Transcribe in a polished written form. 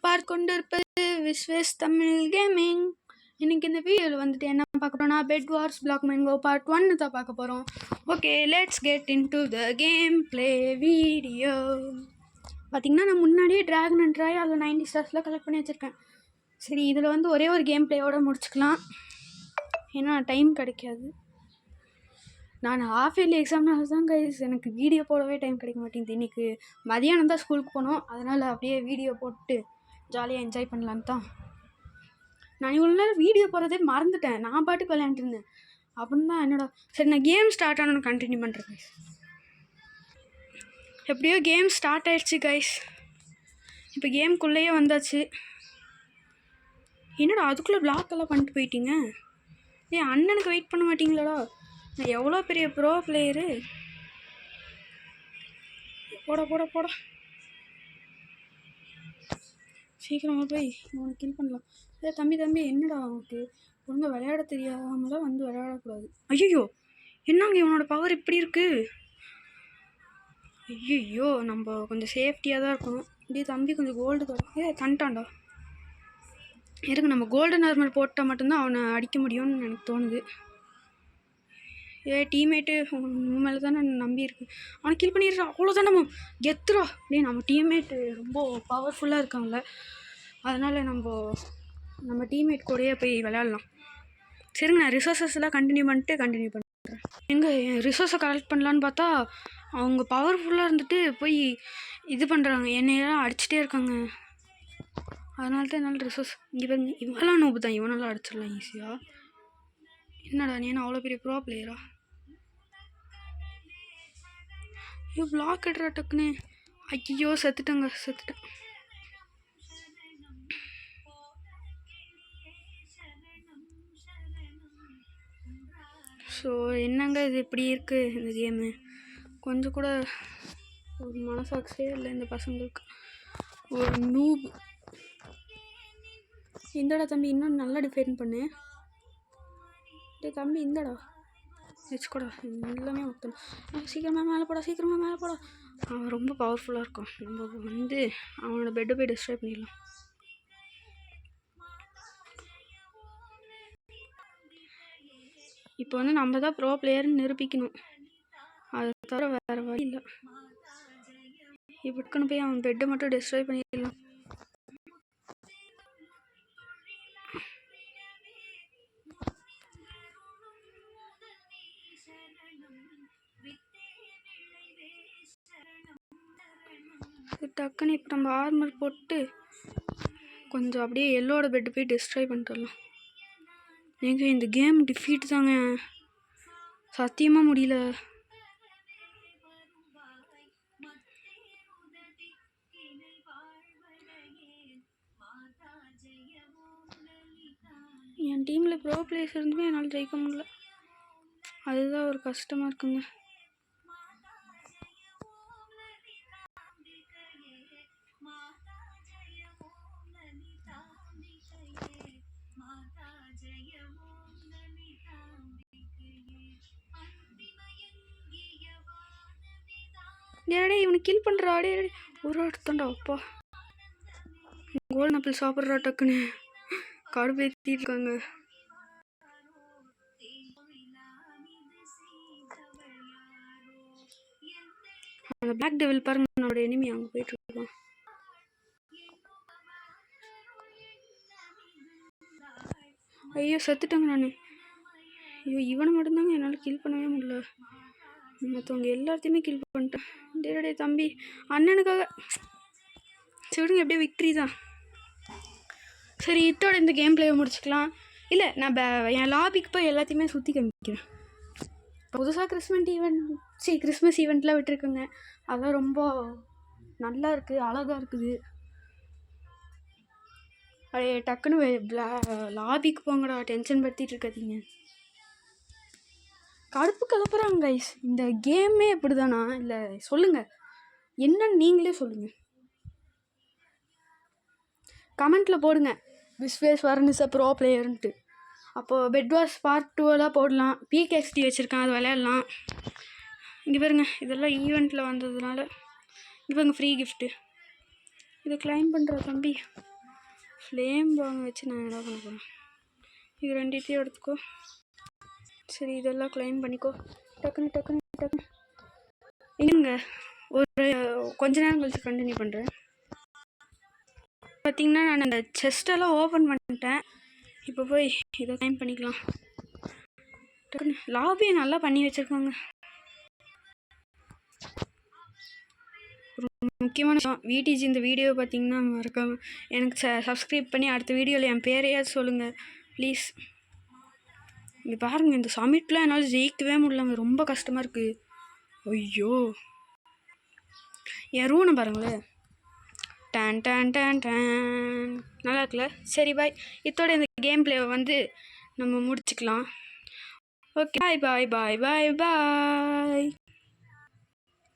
பார்த்து கொண்டிருப்பது விஸ்வேஸ் தமிழ் கேமிங். இன்னைக்கு இந்த வீடியோவில் வந்துட்டு என்ன பார்க்க போறோம்னா bed wars black mango part 1 தான் பார்க்க போகிறோம். Okay, let's get into the game play video. பார்த்திங்கன்னா நான் முன்னாடியே ட்ராகன் அண்ட் ட்ராய் அதில் 90 ஸ்டார்ஸ்லாம் கலெக்ட் பண்ணி வச்சுருக்கேன். சரி, இதில் வந்து ஒரே ஒரு கேம் ப்ளேயோடு முடிச்சுக்கலாம், ஏன்னா டைம் கிடைக்காது. நான் ஹாஃப் இயர்லி எக்ஸாம்னால தான் கைஸ் எனக்கு வீடியோ போடவே டைம் கிடைக்க மாட்டேங்குது. இன்றைக்கி மதியானம் தான் ஸ்கூலுக்கு போனோம், அதனால் அப்படியே வீடியோ போட்டு ஜாலியாக என்ஜாய் பண்ணலான்னு தான். நான் இவ்வளோ நேரம் வீடியோ போடுறதே மறந்துட்டேன், நான் பாட்டுக்கு விளையாண்டுருந்தேன் அப்படின்னு தான் என்னோட. சரி, நான் கேம் ஸ்டார்ட் ஆனோன்னு கண்டினியூ பண்ணுறேன் கைஸ். எப்படியோ கேம் ஸ்டார்ட் ஆயிடுச்சு கைஸ். இப்போ கேம்குள்ளேயே வந்தாச்சு. என்னடா அதுக்குள்ளே பிளாக் எல்லாம் பண்ணிட்டு போயிட்டீங்க? ஏன் அண்ணனுக்கு வெயிட் பண்ண மாட்டீங்களாடா? நான் எவ்வளோ பெரிய ப்ரோ பிளேயரு. போட போட போட சீக்கிரமாக போய் உனக்கு கில் பண்ணலாம். தம்பி என்னடா உனக்கு ஒழுங்காக விளையாட தெரியாமலாம் வந்து விளையாடக்கூடாது. ஐயோ, என்னங்க இவனோட பவர் இப்படி இருக்குது? ஐயோ, நம்ம கொஞ்சம் சேஃப்டியாக தான் இருக்கணும். இப்படியே தம்பி கொஞ்சம் கோல்டு தண்டாண்டா இருக்கு. நம்ம கோல்டன் ஆர்மர் போட்டால் மட்டும்தான் அவனை அடிக்க முடியும்னு எனக்கு தோணுது. டீம்மேட்டு மேலே தானே நம்பியிருக்கு. அவனை கில் பண்ணிடுறான், அவ்வளோதான். நம்ம கெத்துறா அப்படியே. நம்ம டீம்மேட்டு ரொம்ப பவர்ஃபுல்லாக இருக்காங்க, அதனால் நம்ம டீம்மேட் கூடயே போய் விளையாடலாம். சரிங்க, நான் ரிசோர்ஸஸ்லாம் கண்டினியூ பண்ணுறேன். எங்கே ரிசோர்ஸை கலெக்ட் பண்ணலான்னு பார்த்தா அவங்க பவர்ஃபுல்லாக இருந்துட்டு போய் இது பண்ணுறாங்க, என்னையெல்லாம் அடிச்சிட்டே இருக்காங்க. அதனால தான் என்னால் ரிசோர்ஸ் இங்கே பாருங்க. இவெல்லாம் நோப்பு தான், இவனெல்லாம் அடிச்சிடலாம் ஈஸியாக. என்னடா நீ என்ன அவ்வளோ பெரிய ப்ரோ பிளேயரா? ஐயோ, பிளாக் எடுறா டக்குன்னு. ஐயோ, செத்துட்டேன். ஸோ என்னங்க இது இப்படி இருக்குது இந்த கேமு? கொஞ்சம் கூட ஒரு மனசாட்சியே இல்லை இந்த பசங்களுக்கு. ஒரு நூப். இந்தடா தம்பி, இன்னும் நல்லா டிஃபைன் பண்ணு. தம்பி இந்தடா வச்சுக்கூடா, எல்லாமே ஒருத்தன். சீக்கிரமாக மேலே போடா. அவன் ரொம்ப பவர்ஃபுல்லாக இருக்கும். நம்ம வந்து அவனோட பெட்டை போய் டிஸ்ட்ராய் பண்ணிடலாம். இப்போ வந்து நம்ம தான் ப்ரோ பிளேயர்னு நிரூபிக்கணும், அதை தவிர வேறு வழி இல்லை. இப்படிக்குன்னு போய் அவன் பெட்டை மட்டும் டிஸ்ட்ராய் பண்ணிடலாம். டக்குன்னு இப்போ நம்ம ஆர்மர் போட்டு கொஞ்சம் அப்படியே எல்லோட பெட்டு போய் டிஸ்ட்ராய் பண்ணிடலாம். ஏங்க இந்த கேம் டிஃபீட் தாங்க, சத்தியமாக முடியல. என் டீமில் ப்ரோ பிளேயர்ஸ் இருந்துமே என்னால் ஜெயிக்க முடியல, அதுதான் ஒரு கஷ்டமாக இருக்குங்க. டேடே இவனை கில் பண்ணுறா. டே ஒரு ஆடுத்தாண்டா அப்பா. கோல்டன் ஆப்பிள் சாப்பிட்றா டக்குன்னு. கடுப்பேற்றிட்டு இருக்காங்க. அந்த பிளாக் டெவில் பாருங்க, நம்மளோட எனிமி அங்கே போயிட்டு இருக்கான். ஐயோ, செத்துட்டேங்க நான். ஐயோ, இவனை மட்டும்தாங்க என்னால் கில் பண்ணவே முடியல, மற்றவங்க எல்லாத்தையுமே கில் பண்ணிட்டேன். டே தம்பி, அண்ணனுக்காக சொல்லுங்க. எப்படியே விக்ட்ரி தான். சரி, இதோட இந்த கேம் பிளேயை முடிச்சுக்கலாம். இல்லை, நான் என் லாபிக்கு போய் எல்லாத்தையுமே சுற்றி காமிக்கிறேன். புதுசாக கிறிஸ்மஸ் ஈவெண்ட்லாம் விட்டுருக்குங்க, அதெல்லாம் ரொம்ப நல்லா இருக்குது, அழகாக இருக்குது. அப்படியே டக்குன்னு லாபிக்கு போங்கடா, டென்ஷன் படுத்திட்டு இருக்காதீங்க. கடுப்பு கலப்புறாங்க கைஸ். இந்த கேமே எப்படி தானா? இல்லை சொல்லுங்கள், என்னன்னு நீங்களே சொல்லுங்கள், கமெண்ட்டில் போடுங்க. விஸ்வேஸ் வரனிஸ் ப்ரோ பிளேயர்ன்ட்டு. அப்போது பெட் வார்ஸ் பார்ட் 2 போடலாம். PKXD வச்சுருக்கேன், அது விளையாடலாம். இங்கே பாருங்க, இதெல்லாம் ஈவெண்ட்டில் வந்ததுனால. இங்கே பாருங்க, ஃப்ரீ கிஃப்ட்டு. இதை கிளைம் பண்ணுற தம்பி. ஃப்ளேம் பாம் வச்சு நான் என்ன பண்ண போகிறேன்? இது ரெண்டுத்தையும் எடுத்துக்கோ. சரி, இதெல்லாம் கிளைம் பண்ணிக்கோ. டக்குன்னு இல்லைங்க, ஒரு கொஞ்ச நேரம் கழிச்சு கண்டினியூ பண்ணுறேன். பார்த்தீங்கன்னா நான் அந்த செஸ்டெல்லாம் ஓப்பன் பண்ணிட்டேன். இப்போ போய் இதை கிளைம் பண்ணிக்கலாம். டக்குன்னு லாபியை நல்லா பண்ணி வச்சுருக்காங்க. ஒரு முக்கியமான விஷயம், விடிஜி இந்த வீடியோ பார்த்தீங்கன்னா மறக்காம எனக்கு சப்ஸ்கிரைப் பண்ணி அடுத்த வீடியோவில் என் பேரையாவது சொல்லுங்கள் ப்ளீஸ். இங்கே பாருங்கள், இந்த சமிட்லாம் என்னால் ஜெயிக்கவே முடியலங்க, ரொம்ப கஷ்டமாக இருக்குது. ஐயோ, என் ரூனை பாருங்களேன். டான் டான் டான் டான், நல்லா இருக்குல்ல? சரி பாய், இதோட இந்த கேம் பிளேவை வந்து நம்ம முடிச்சுக்கலாம். ஓகே, பாய் பாய் பாய் பாய் பாய்.